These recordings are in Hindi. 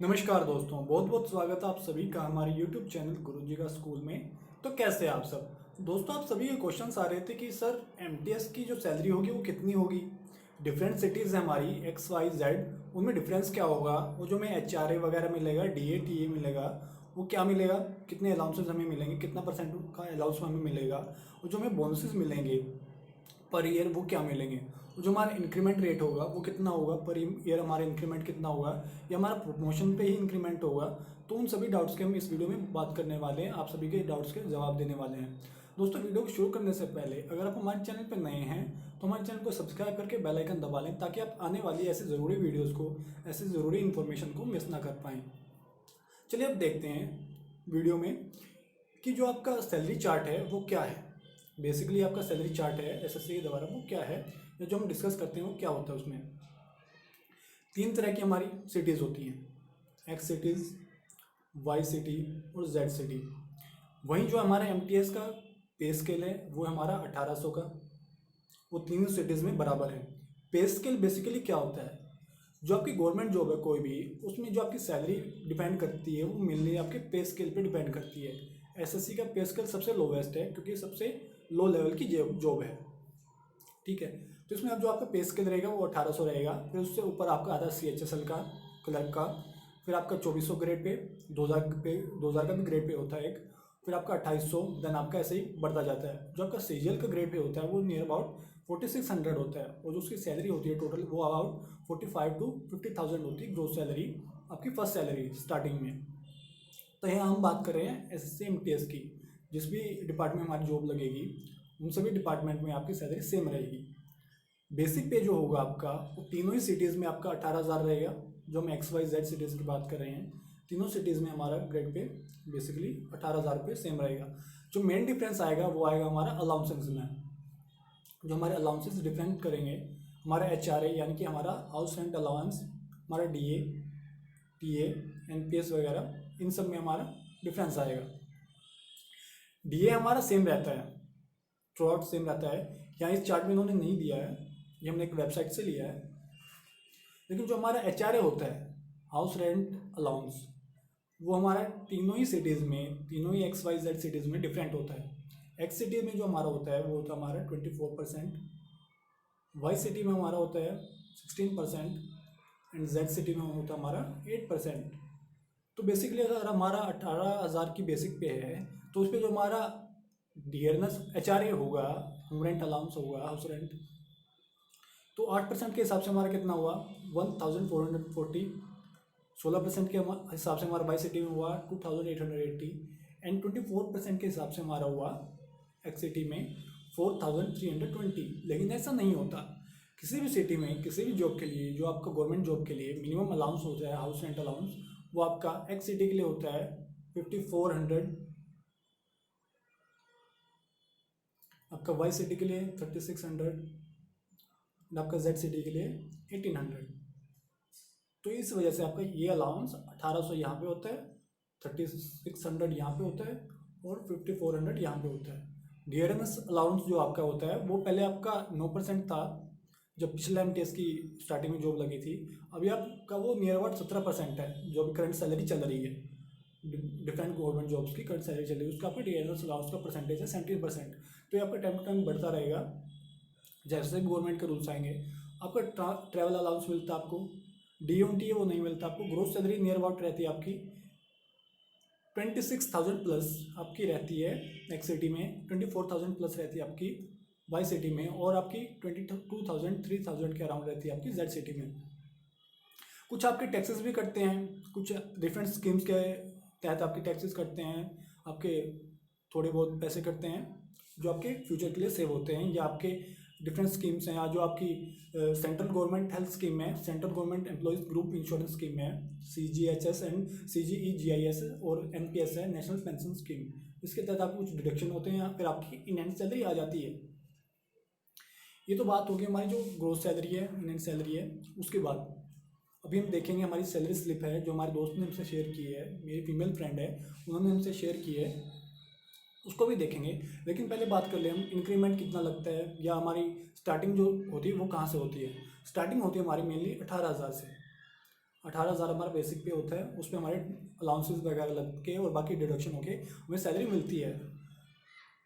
नमस्कार दोस्तों, बहुत बहुत स्वागत है आप सभी का हमारे YouTube चैनल गुरुजी का स्कूल में। तो कैसे हैं आप सब दोस्तों? आप सभी के क्वेश्चंस आ रहे थे कि सर एमटीएस की जो सैलरी होगी वो कितनी होगी। डिफरेंट सिटीज़ है हमारी एक्स वाई जेड, उनमें डिफरेंस क्या होगा। वो जो हमें एचआरए वगैरह मिलेगा, डीए टीए मिलेगा, वो क्या मिलेगा, कितने अलाउंसेस हमें मिलेंगे, कितना परसेंट का अलाउंस हमें मिलेगा, और जो हमें बोनसेस मिलेंगे पर ईयर वो क्या मिलेंगे। जो हमारा इंक्रीमेंट रेट होगा वो कितना होगा, पर ईयर हमारा इंक्रीमेंट कितना होगा, या हमारा प्रमोशन पे ही इंक्रीमेंट होगा। तो उन सभी डाउट्स के हम इस वीडियो में बात करने वाले हैं, आप सभी के डाउट्स के जवाब देने वाले हैं। दोस्तों, वीडियो को शुरू करने से पहले अगर आप हमारे चैनल पर नए हैं तो हमारे चैनल को सब्सक्राइब करके बेल आइकन दबा लें, ताकि आप आने वाली ऐसे ज़रूरी वीडियोज़ को, ऐसे ज़रूरी इन्फॉर्मेशन को मिस ना कर पाएँ। चलिए अब देखते हैं वीडियो में कि जो आपका सैलरी चार्ट है वो क्या है। बेसिकली आपका सैलरी चार्ट है एसएससी के द्वारा, वो क्या है या जो हम डिस्कस करते हैं वो क्या होता है। उसमें तीन तरह की हमारी सिटीज़ होती हैं, एक्स सिटीज़, वाई सिटी और जेड सिटी। वहीं जो हमारा एमटीएस का पे स्केल है वो हमारा 1800 का, वो तीनों सिटीज़ में बराबर है। पे स्केल बेसिकली क्या होता है, जो आपकी गवर्नमेंट जॉब है कोई भी, उसमें जो आपकी सैलरी डिपेंड करती है वो मेनली आपके पे स्केल पे डिपेंड करती है। एसएससी का पे स्केल सबसे लोवेस्ट है क्योंकि सबसे लो लेवल की जॉब है। ठीक है, तो इसमें अब जो आपका पे स्केल रहेगा वो 1800 रहेगा। फिर उससे ऊपर आपका आता है सीएचएसएल का, क्लर्क का। फिर आपका 2400 ग्रेड पे, 2000 का भी ग्रेड पे होता है एक। फिर आपका 2800, देन आपका ऐसे ही बढ़ता जाता है। जो आपका सीजीएल का ग्रेड पे होता है वो नियर अबाउट 4600 होता है, और जो उसकी सैलरी होती है टोटल वो अबाउट 45 to 50,000 होती है ग्रोस सैलरी, आपकी फर्स्ट सैलरी स्टार्टिंग में। तो यहाँ हम बात कर रहे हैं एसएससी एमटीएस की। जिस भी डिपार्टमेंट में हमारी जॉब लगेगी उन सभी डिपार्टमेंट में आपकी सैलरी सेम रहेगी। बेसिक पे जो होगा आपका वो तीनों ही सिटीज़ में आपका 18,000 रहेगा। जो हम एक्स वाई जेड सिटीज़ की बात कर रहे हैं, तीनों सिटीज़ में हमारा ग्रेड पे बेसिकली 18,000 पे सेम रहेगा। जो मेन डिफरेंस आएगा वो आएगा हमारा अलाउंसेस में। जो हमारे अलाउंसेस डिफरेंट करेंगे, हमारा एचआरए यानी कि हमारा हाउस रेंट अलाउंस, हमारा डीए टीए एनपीएस वगैरह, इन सब में हमारा डिफरेंस आएगा। डीए हमारा सेम रहता है, थ्रू आउट सेम रहता है। यहाँ इस चार्ट में इन्होंने नहीं दिया है, ये हमने एक वेबसाइट से लिया है। लेकिन जो हमारा एचआरए होता है, हाउस रेंट अलाउंस, वो हमारा तीनों ही सिटीज़ में, तीनों ही एक्स वाई जेड सिटीज़ में डिफरेंट होता है। एक्स सिटी में जो हमारा होता है वो होता है हमारा 24%, वाई सिटी में हमारा होता है 16%, एंड जेड सिटी में होता है हमारा 8%। तो बेसिकली अगर हमारा 18,000 की बेसिक पे है तो उस पर जो हमारा डियरनेस एचआरए होगा, होम रेंट अलाउंस होगा, हाउस रेंट, तो 8% के हिसाब से हमारा कितना हुआ 1440। 16% के हिसाब से हमारा बाई सिटी में हुआ 2880, एंड 24% के हिसाब से हमारा हुआ एक्स सिटी में 4320। लेकिन ऐसा नहीं होता। किसी भी सिटी में किसी भी जॉब के लिए, जो आपका गवर्नमेंट जॉब के लिए मिनिमम अलाउंस होता है हाउस रेंट अलाउंस, वो आपका एक्स सिटी के लिए होता है 5400, आपका वाई सिटी के लिए 3600, और आपका जेड सिटी के लिए 1800। तो इस वजह से आपका ये अलाउंस 1800 यहाँ पे होता है, 3600 यहाँ पे होता है, और 5400 यहाँ पे होता है। डियरनेस अलाउंस जो आपका होता है वो पहले आपका 9% था जब पिछले एमटीएस की स्टार्टिंग में जॉब लगी थी। अभी आपका वो नियर अबाउट 17% है, जो अभी करंट सैलरी चल रही है। डिफरेंट गवर्नमेंट जॉब्स की करंट सैलरी चल रही है, उसका आपका डियरनेस अलाउंस का परसेंटेज है 17%। तो ये आपका टाइम टू टाइम बढ़ता रहेगा जैसे भी गवर्नमेंट के रूल्स आएंगे। आपका ट्रैवल अलाउंस मिलता है आपको, डी वो नहीं मिलता आपको। ग्रोस सैलरी नियर अबाउट रहती है आपकी 26,000 प्लस आपकी रहती है एक्स सिटी में, 24,000 प्लस रहती है आपकी वाई सिटी में, और आपकी 22,000 3,000 के अराउंड रहती है आपकी जेड सिटी में। कुछ आपके टैक्सेस भी कटते हैं, कुछ डिफरेंट स्कीम्स के तहत आपके टैक्सेस कटते हैं, आपके थोड़े बहुत पैसे कटते हैं जो आपके फ्यूचर के लिए सेव होते हैं, या आपके डिफरेंट स्कीम्स हैं, या जो आपकी सेंट्रल गवर्नमेंट हेल्थ स्कीम है, central government employees group insurance scheme है, CGHS एंड CGEGIS, और NPS है, नेशनल पेंशन स्कीम। इसके तहत आपको कुछ डिडक्शन होते हैं या फिर आपकी इन सैलरी आ जाती है। ये तो बात होगी हमारी जो ग्रोस सैलरी है, इन सैलरी है। उसके बाद अभी हम देखेंगे हमारी सैलरी स्लिप है, जो हमारे दोस्त ने हमसे शेयर की है, मेरी फीमेल फ्रेंड है, उन्होंने हमसे शेयर की है, उसको भी देखेंगे। लेकिन पहले बात कर ले हम इंक्रीमेंट कितना लगता है, या हमारी स्टार्टिंग जो होती है वो कहाँ से होती है। स्टार्टिंग होती है हमारी मेनली 18,000 से। 18,000 हमारा बेसिक पे होता है, उस पर हमारे अलाउंसेस वगैरह लग के और बाकी डिडक्शन होके हमें सैलरी मिलती है।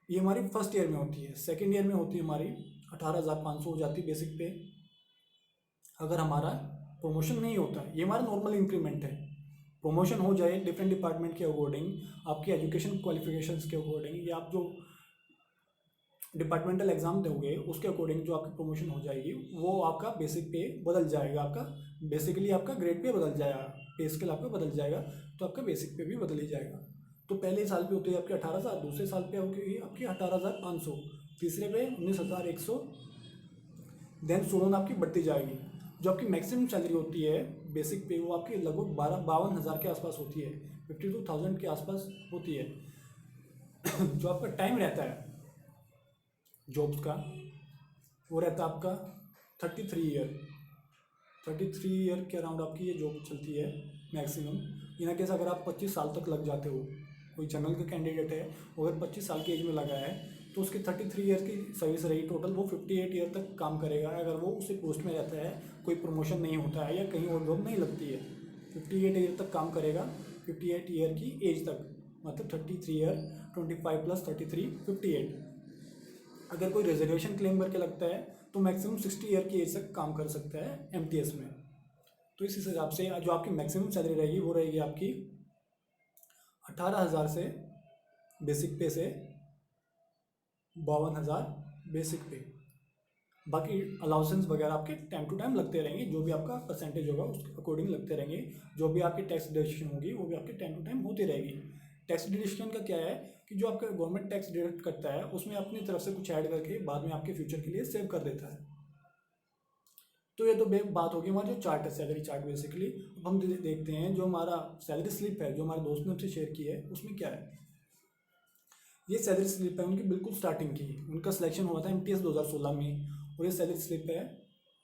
ये हमारी फर्स्ट ईयर में होती है। सेकेंड ईयर में होती है हमारी 18,500 हो जाती है बेसिक पे। अगर हमारा प्रमोशन नहीं होता, ये हमारा नॉर्मल इंक्रीमेंट है। प्रमोशन हो जाए डिफरेंट डिपार्टमेंट के अकॉर्डिंग, आपकी एजुकेशन क्वालिफिकेशंस के अकॉर्डिंग, या आप जो डिपार्टमेंटल एग्जाम दोगे उसके अकॉर्डिंग जो आपकी प्रमोशन हो जाएगी, वो आपका बेसिक पे बदल जाएगा। आपका बेसिकली आपका ग्रेड पे बदल जाएगा, पे स्केल आपका बदल जाएगा, तो आपका बेसिक पे भी बदल ही जाएगा। तो पहले साल पे होती है आपकी 18,000, दूसरे साल पे होगी आपकी 18,500, तीसरे पे 19,100, देन सोन आपकी बढ़ती जाएगी। जो आपकी मैक्सिमम सैलरी होती है बेसिक पे, वो आपकी लगभग 52,000 के आसपास होती है, 52,000 के आसपास होती है। जो आपका टाइम रहता है जॉब्स का, वो रहता है आपका 33 ईयर। 33 ईयर के अराउंड आपकी ये जॉब चलती है मैक्सिमम। इन केस अगर आप 25 साल तक लग जाते हो, कोई जनरल का कैंडिडेट है अगर 25 साल की एज में लगा है, तो उसकी 33 ईयर की सर्विस रही टोटल, वो 58 ईयर तक काम करेगा। अगर वो उसी पोस्ट में रहता है, कोई प्रमोशन नहीं होता है या कहीं और जॉब नहीं लगती है, 58 ईयर तक काम करेगा। 58 ईयर की एज तक, मतलब 33 ईयर, 25 + 33, 58। अगर कोई रिजर्वेशन क्लेम करके लगता है तो मैक्सिमम 60 ईयर की एज तक काम कर सकता है एमटीएस में। तो इस हिसाब से जो आपकी मैक्सिमम सैलरी रहेगी वो रहेगी आपकी 18,000 से बेसिक पे से 52,000 बेसिक पे। बाकी अलाउंसेंस वगैरह आपके टाइम टू टाइम लगते रहेंगे, जो भी आपका परसेंटेज होगा उसके अकॉर्डिंग लगते रहेंगे। जो भी आपकी टैक्स डिडक्शन होगी वो भी आपके टाइम टू टाइम होती रहेगी। टैक्स डिडक्शन का क्या है कि जो आपका गवर्नमेंट टैक्स डिडक्ट करता है उसमें अपनी तरफ से कुछ ऐड करके बाद में आपके फ्यूचर के लिए सेव कर देता है। तो ये तो बात होगी हमारा जो चार्ट है, सैलरी चार्ट बेसिकली। अब हम देखते हैं जो हमारा सैलरी स्लिप है, जो हमारे दोस्त ने हमसे शेयर की है, उसमें क्या है। ये सैलरी स्लिप है उनकी बिल्कुल स्टार्टिंग की, उनका सिलेक्शन हुआ था एमटीएस 2016 में, और ये सैलरी स्लिप है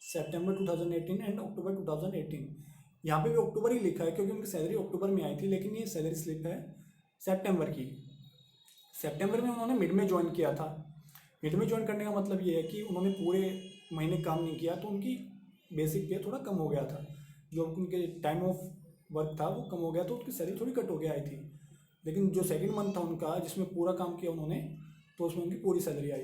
सितंबर 2018 एंड अक्टूबर 2018। यहाँ पे भी अक्टूबर ही लिखा है क्योंकि उनकी सैलरी अक्टूबर में आई थी, लेकिन ये सैलरी स्लिप है सितंबर की। सितंबर में उन्होंने मिड में ज्वाइन किया था। मिड में ज्वाइन करने का मतलब ये है कि उन्होंने पूरे महीने काम नहीं किया, तो उनकी बेसिक पे थोड़ा कम हो गया था। जो उनके टाइम ऑफ वर्क था वो कम हो गया, तो उनकी सैलरी थोड़ी कट हो के आई थी। लेकिन जो सेकंड मंथ था उनका, जिसमें पूरा काम किया उन्होंने, तो उसमें उनकी पूरी सैलरी आई।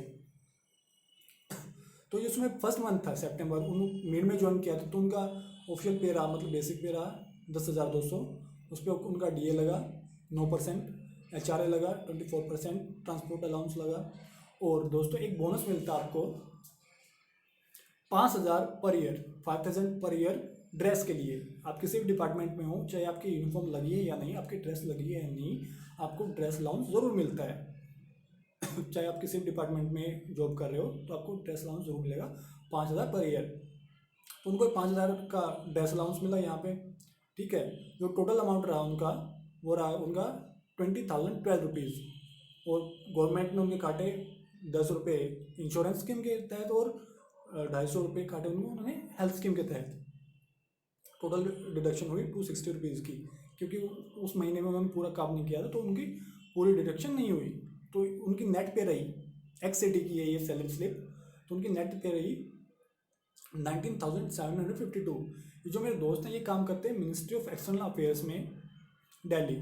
तो जिसमें फर्स्ट मंथ था सितंबर, उन मिड में ज्वाइन किया था, तो उनका ऑफिशियल पे रहा, मतलब बेसिक पे रहा 10,200। उस पर उनका डीए लगा 9%, एचआरए लगा 24%, ट्रांसपोर्ट अलाउंस लगा। और दोस्तों एक बोनस मिलता है आपको 5,000 per year, 5,000 per year dress के लिए। आप किसी भी डिपार्टमेंट में हो, चाहे आपकी यूनिफॉर्म लगी है या नहीं, आपकी ड्रेस लगी है या नहीं, आपको ड्रेस अलाउंस ज़रूर मिलता है। चाहे आप किसी भी डिपार्टमेंट में जॉब कर रहे हो तो आपको ड्रेस अलाउंस जरूर मिलेगा 5,000 पर ईयर। तो उनको 5,000 का ड्रेस अलाउंस मिला यहाँ पे, ठीक है। जो टोटल अमाउंट रहा उनका, वो रहा उनका 20,012 रुपीज़। और गवर्नमेंट ने उनके काटे 10 रुपये इंश्योरेंस स्कीम के तहत, और 250 रुपये काटे उन्होंने हेल्थ स्कीम के तहत। टोटल डिडक्शन हुई 260 रुपीज़ की, क्योंकि उस महीने में उन्होंने पूरा काम नहीं किया था, तो उनकी पूरी डिडक्शन नहीं हुई। तो उनकी नेट पे रही, एक्स सिटी की है ये सैलरी स्लिप, तो उनकी नेट पे रही 19,752। ये जो मेरे दोस्त हैं ये काम करते हैं मिनिस्ट्री ऑफ एक्सटर्नल अफेयर्स में, दिल्ली।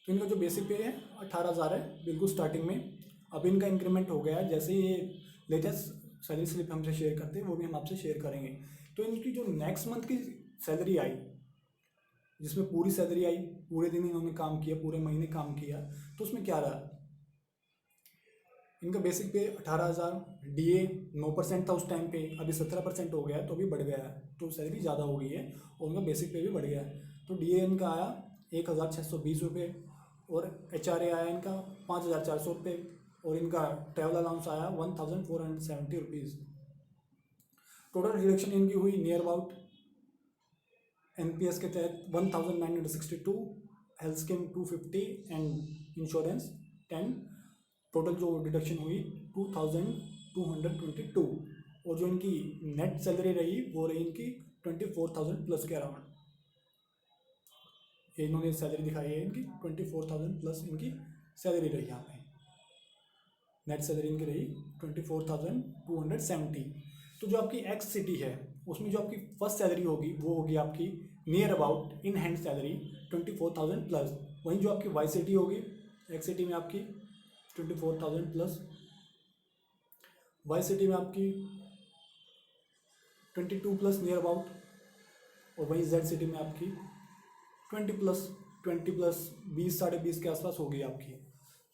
तो इनका जो बेसिक पे है 18,000 है बिल्कुल स्टार्टिंग में। अब इनका इंक्रीमेंट हो गया है, जैसे ये लेटेस्ट सैलरी स्लिप हमसे शेयर करते हैं वो भी हम आपसे शेयर करेंगे। तो इनकी जो नेक्स्ट मंथ की सैलरी आई, जिसमें पूरी सैलरी आई, पूरे दिन इन्होंने काम किया, पूरे महीने काम किया, तो उसमें क्या रहा। इनका बेसिक पे 18,000, डीए 9% था उस टाइम पे, अभी 17% हो गया है, तो अभी बढ़ गया है, तो सैलरी ज़्यादा हो गई है और उनका बेसिक पे भी बढ़ गया है। तो डीए इनका आया 1,620 रुपये, और एचआरए आया इनका 5,400 रुपये, और इनका ट्रैवल अलाउंस आया 1,470 रुपीज़। टोटल डिडक्शन इनकी हुई नियर अबाउट एनपीएस के तहत 1,962, health scheme 250 and insurance 10। Total जो डिडक्शन हुई 2,222, और जो इनकी नेट सैलरी रही वो रही इनकी 24,000 प्लस के अराउंड। इन्होंने सैलरी दिखाई है इनकी 24,000 प्लस इनकी सैलरी रही। यहाँ पे नेट सैलरी इनकी रही 24,270। तो जो आपकी एक्स सिटी है, उसमें जो आपकी फर्स्ट सैलरी होगी वो होगी आपकी near about in hand salary 24,000 plus. वहीं जो आपकी वाई सी टी होगी, एक्स सी टी में आपकी 24,000 प्लस, वाई सी टी में आपकी 22 प्लस नियर अबाउट, और वहीं जेड सी टी में आपकी 20 प्लस 20 साढ़े 20 के आसपास होगी आपकी।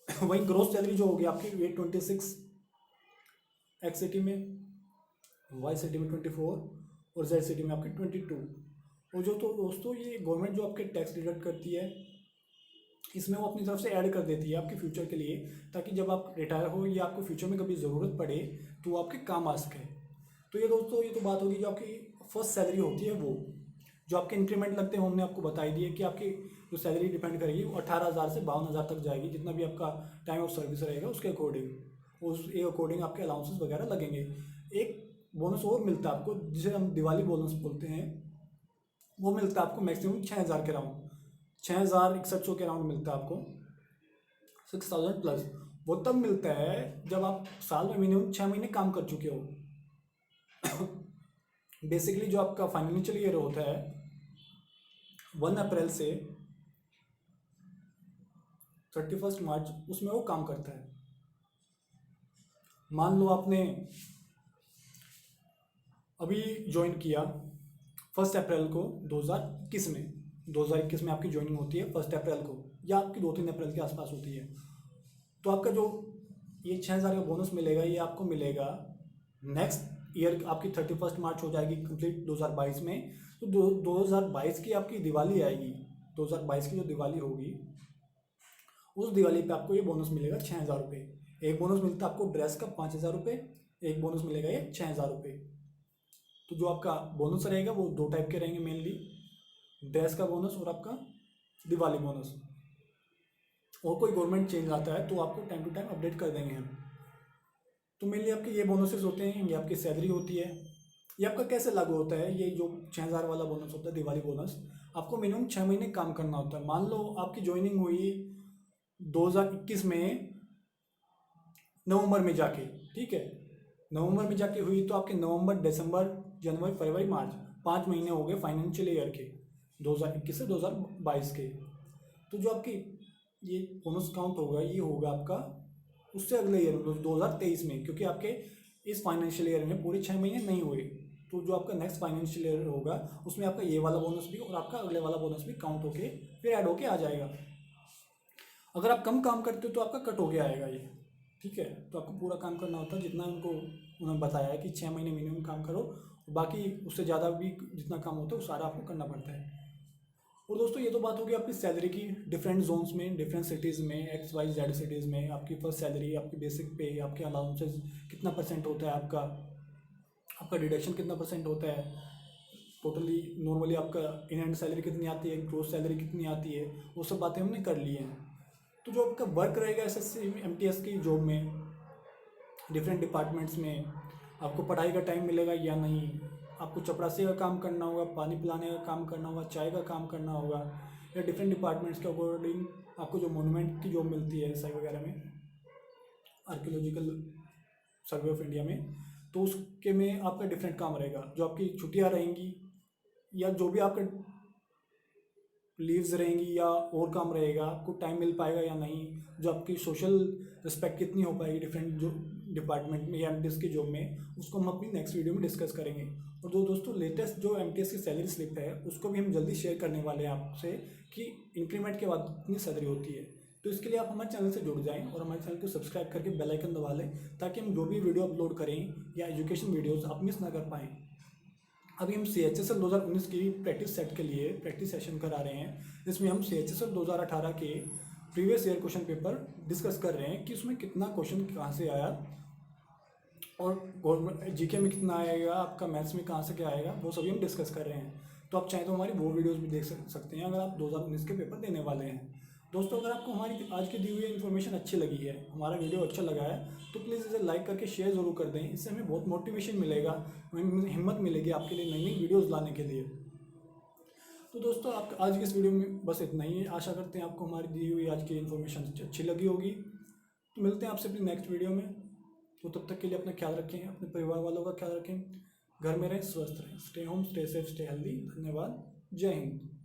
वहीं ग्रोस सैलरी जो होगी आपकी ये 26 एक्स सी टी में, वाई सी टी में 24 और जेड सी टी में आपकी 22। और जो तो दोस्तों ये गवर्नमेंट जो आपके टैक्स डिडक्ट करती है इसमें वो अपनी तरफ से ऐड कर देती है आपके फ्यूचर के लिए, ताकि जब आप रिटायर हो या आपको फ्यूचर में कभी ज़रूरत पड़े तो वो आपके काम आ सके। तो ये दोस्तों ये तो बात होगी जो आपकी फर्स्ट सैलरी होती है वो। जो आपके इंक्रीमेंट लगते हैं हमने आपको बता ही दिए कि आपकी जो सैलरी डिपेंड करेगी वो 18,000 से 52,000 तक जाएगी, जितना भी आपका टाइम ऑफ सर्विस रहेगा उसके अकॉर्डिंग, उस अकॉर्डिंग आपके अलाउंसेस वगैरह लगेंगे। एक बोनस और मिलता है आपको जिसे हम दिवाली बोनस बोलते हैं, वो मिलता है आपको मैक्सिमम 6,000 के राउंड, 6,6100 के राउंड मिलता है आपको, 6,000 प्लस। वो तब मिलता है जब आप साल में मिनिमम 6 महीने काम कर चुके हो। बेसिकली जो आपका फाइनेंशियल ईयर होता है 1 अप्रैल से 31 मार्च, उसमें वो काम करता है। मान लो आपने अभी ज्वाइन किया 1 अप्रैल को 2021 में, 2021 में आपकी ज्वाइनिंग होती है 1 अप्रैल को, या आपकी 2-3 अप्रैल के आसपास होती है। तो आपका जो ये 6,000 का बोनस मिलेगा ये आपको मिलेगा नेक्स्ट ईयर, आपकी 31 मार्च हो जाएगी कंप्लीट 2022 में। तो 2022 की आपकी दिवाली आएगी, 2022 की जो दिवाली होगी उस दिवाली पे आपको ये बोनस मिलेगा 6,000 रुपये। एक बोनस मिलता है आपको ड्रेस का 5,000 रुपये, एक बोनस मिलेगा ये 6,000 रुपये। तो जो आपका बोनस रहेगा वो 2 टाइप के रहेंगे मेनली, ड्रेस का बोनस और आपका दिवाली बोनस। और कोई गवर्नमेंट चेंज आता है तो आपको टाइम टू टाइम अपडेट कर देंगे हम। तो मेनली आपके ये बोनसेस होते हैं, ये आपकी सैलरी होती है। ये आपका कैसे लागू होता है, ये जो 6,000 वाला बोनस होता है दिवाली बोनस, आपको मिनिमम 6 महीने काम करना होता है। मान लो आपकी ज्वाइनिंग हुई 2021 में नवंबर में जाके, ठीक है, नवंबर में जाके हुई, तो आपके नवंबर, दिसंबर, जनवरी, फरवरी, मार्च 5 महीने हो गए फाइनेंशियल ईयर के 2021 से 2022 के। तो जो आपकी ये बोनस काउंट होगा ये होगा आपका उससे अगले ईयर में 2023 में, क्योंकि आपके इस फाइनेंशियल ईयर में पूरे 6 महीने नहीं हुए। तो जो आपका नेक्स्ट फाइनेंशियल ईयर होगा उसमें आपका ये वाला बोनस भी और आपका अगले वाला बोनस भी काउंट होके फिर ऐड होके आ जाएगा। अगर आप कम काम करते हो तो आपका कट होके आएगा ये, ठीक है। तो आपको पूरा काम करना होता है जितना उन्होंने बताया है कि 6 महीने मिनिमम काम करो, बाकी उससे ज़्यादा भी जितना काम होता है वो सारा आपको करना पड़ता है। और दोस्तों ये तो बात होगी आपकी सैलरी की, डिफरेंट जोन्स में, डिफरेंट सिटीज़ में, XYZ सिटीज़ में आपकी फर्स्ट सैलरी, आपकी बेसिक पे, आपके अलाउंसेस कितना परसेंट होता है, आपका डिडक्शन कितना परसेंट होता है, टोटली नॉर्मली आपका इन हैंड सैलरी कितनी आती है, ग्रोस सैलरी कितनी आती है, वो सब बातें हमने कर ली हैं। तो जो आपका वर्क रहेगा SSC MTS की जॉब में, डिफरेंट डिपार्टमेंट्स में आपको पढ़ाई का टाइम मिलेगा या नहीं, आपको चपरासी का काम करना होगा, पानी पिलाने का काम करना होगा, चाय का काम करना होगा, या डिफरेंट डिपार्टमेंट्स के अकॉर्डिंग आपको जो मोनूमेंट की जॉब मिलती है SI वगैरह में, आर्कियोलॉजिकल सर्वे ऑफ इंडिया में, तो उसके में आपका डिफरेंट काम रहेगा। जो आपकी छुट्टियाँ रहेंगी या जो भी आपका लीव्स रहेंगी या और काम रहेगा, आपको टाइम मिल पाएगा या नहीं, जो आपकी सोशल रिस्पेक्ट कितनी हो पाएगी डिफरेंट जो डिपार्टमेंट में या MTS की जॉब में, उसको हम अपनी नेक्स्ट वीडियो में डिस्कस करेंगे। और जो दोस्तों लेटेस्ट जो MTS की सैलरी स्लिप है उसको भी हम जल्दी शेयर करने वाले हैं आपसे कि इंक्रीमेंट के बाद कितनी सैलरी होती है। तो इसके लिए आप हमारे चैनल से जुड़ जाएं और हमारे चैनल को सब्सक्राइब करके बेल आइकन दबा लें, ताकि हम जो भी वीडियो अपलोड करें या एजुकेशन वीडियोज़ आप मिस ना कर पाएँ। अभी हम CHSL 2019 की प्रैक्टिस सेट के लिए प्रैक्टिस सेशन करा रहे हैं, जिसमें हम CHSL 2018 के previous year question paper discuss कर रहे हैं कि उसमें कितना क्वेश्चन कहाँ से आया और गवर्नमेंट GK में कितना आएगा, आपका मैथ्स में कहाँ से क्या आएगा, वो सभी हम डिस्कस कर रहे हैं। तो आप चाहें तो हमारी वो वीडियोस भी देख सकते हैं अगर आप 2019 के पेपर देने वाले हैं। दोस्तों अगर आपको हमारी आज की दी हुई इन्फॉर्मेशन अच्छी लगी है, हमारा वीडियो अच्छा लगा है, तो प्लीज़ इसे लाइक करके शेयर ज़रूर कर दें। इससे हमें बहुत मोटिवेशन मिलेगा, हमें हिम्मत मिलेगी आपके लिए नई नई वीडियोज़ लाने के लिए। तो दोस्तों आप आज की इस वीडियो में बस इतना ही है। आशा करते हैं आपको हमारी दी हुई आज की इन्फॉर्मेशन अच्छी लगी होगी। तो मिलते हैं आपसे अपनी नेक्स्ट वीडियो में। तो तब तक के लिए अपना ख्याल रखें, अपने परिवार वालों का ख्याल रखें। घर में रहें, स्वस्थ रहें। Stay home, stay safe, stay healthy. धन्यवाद। जय हिंद।